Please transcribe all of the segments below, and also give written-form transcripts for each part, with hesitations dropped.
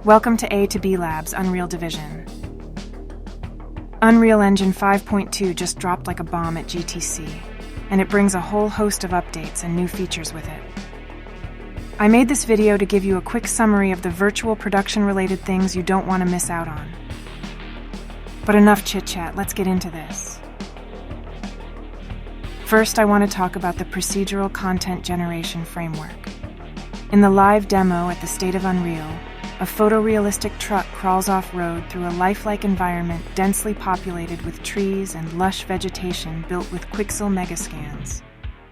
Welcome to A to B Labs Unreal Division. Unreal Engine 5.2 just dropped like a bomb at GTC, and it brings a whole host of updates and new features with it. I made this video to give you a quick summary of the virtual production-related things you don't want to miss out on. But enough chit-chat, let's get into this. First, I want to talk about the procedural content generation framework. In the live demo at the State of Unreal, a photorealistic truck crawls off-road through a lifelike environment densely populated with trees and lush vegetation built with Quixel megascans,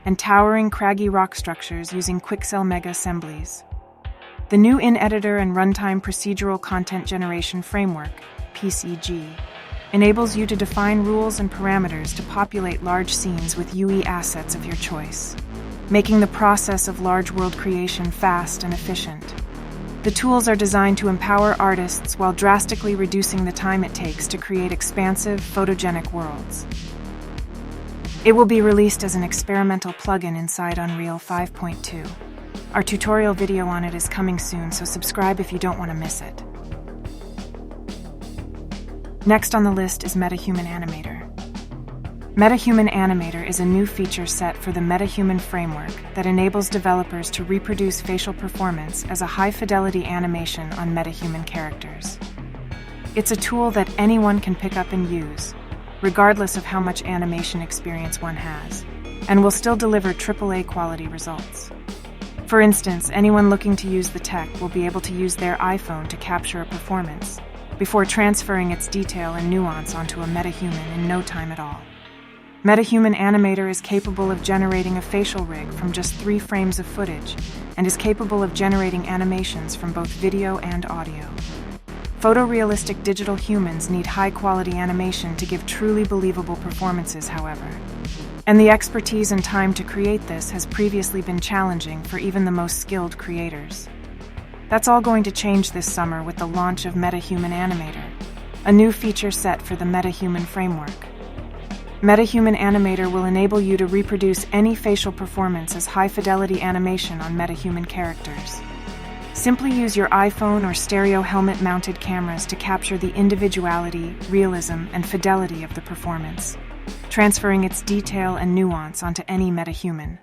and towering craggy rock structures using Quixel mega assemblies. The new in-editor and runtime procedural content generation framework, PCG, enables you to define rules and parameters to populate large scenes with UE assets of your choice, making the process of large world creation fast and efficient. The tools are designed to empower artists while drastically reducing the time it takes to create expansive, photogenic worlds. It will be released as an experimental plugin inside Unreal 5.2. Our tutorial video on it is coming soon, so subscribe if you don't want to miss it. Next on the list is MetaHuman Animator. MetaHuman Animator is a new feature set for the MetaHuman framework that enables developers to reproduce facial performance as a high-fidelity animation on MetaHuman characters. It's a tool that anyone can pick up and use, regardless of how much animation experience one has, and will still deliver AAA quality results. For instance, anyone looking to use the tech will be able to use their iPhone to capture a performance, before transferring its detail and nuance onto a MetaHuman in no time at all. MetaHuman Animator is capable of generating a facial rig from just 3 frames of footage, and is capable of generating animations from both video and audio. Photorealistic digital humans need high-quality animation to give truly believable performances, however. And the expertise and time to create this has previously been challenging for even the most skilled creators. That's all going to change this summer with the launch of MetaHuman Animator, a new feature set for the MetaHuman framework. MetaHuman Animator will enable you to reproduce any facial performance as high-fidelity animation on MetaHuman characters. Simply use your iPhone or stereo helmet-mounted cameras to capture the individuality, realism, and fidelity of the performance, transferring its detail and nuance onto any MetaHuman.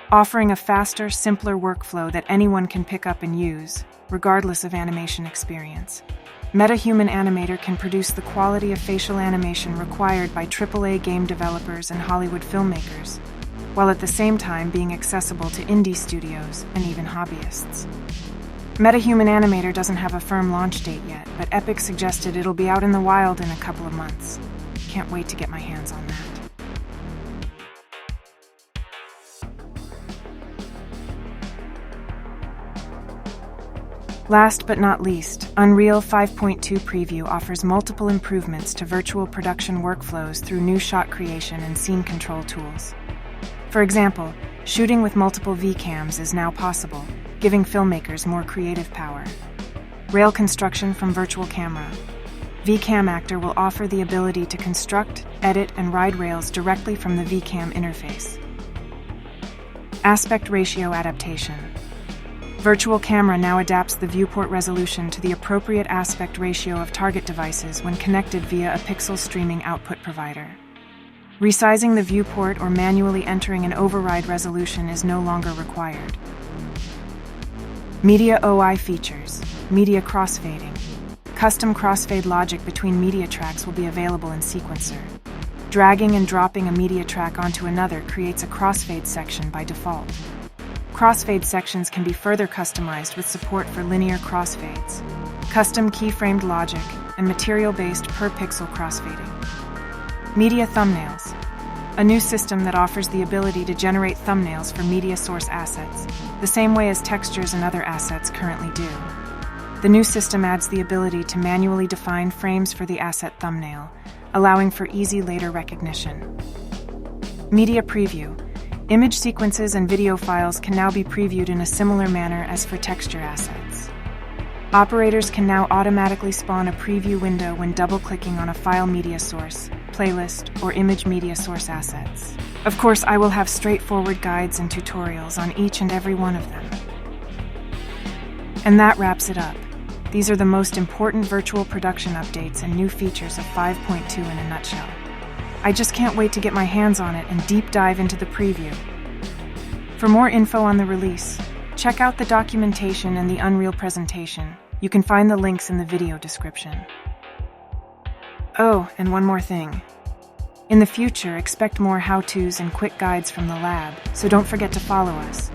Offering a faster, simpler workflow that anyone can pick up and use, regardless of animation experience. MetaHuman Animator can produce the quality of facial animation required by AAA game developers and Hollywood filmmakers, while at the same time being accessible to indie studios and even hobbyists. MetaHuman Animator doesn't have a firm launch date yet, but Epic suggested it'll be out in the wild in a couple of months. Can't wait to get my hands on that. Last but not least, Unreal 5.2 Preview offers multiple improvements to virtual production workflows through new shot creation and scene control tools. For example, shooting with multiple VCams is now possible, giving filmmakers more creative power. Rail construction from Virtual Camera. VCam Actor will offer the ability to construct, edit, and ride rails directly from the VCam interface. Aspect ratio adaptation. Virtual Camera now adapts the viewport resolution to the appropriate aspect ratio of target devices when connected via a pixel streaming output provider. Resizing the viewport or manually entering an override resolution is no longer required. Media OI features. Media crossfading. Custom crossfade logic between media tracks will be available in Sequencer. Dragging and dropping a media track onto another creates a crossfade section by default. Crossfade sections can be further customized with support for linear crossfades, custom keyframed logic, and material-based per-pixel crossfading. Media thumbnails. A new system that offers the ability to generate thumbnails for media source assets, the same way as textures and other assets currently do. The new system adds the ability to manually define frames for the asset thumbnail, allowing for easy later recognition. Media preview. Image sequences and video files can now be previewed in a similar manner as for texture assets. Operators can now automatically spawn a preview window when double-clicking on a file media source, playlist, or image media source assets. Of course, I will have straightforward guides and tutorials on each and every one of them. And that wraps it up. These are the most important virtual production updates and new features of 5.2 in a nutshell. I just can't wait to get my hands on it and deep dive into the preview. For more info on the release, check out the documentation and the Unreal presentation. You can find the links in the video description. Oh, and one more thing. In the future, expect more how-tos and quick guides from the lab, so don't forget to follow us.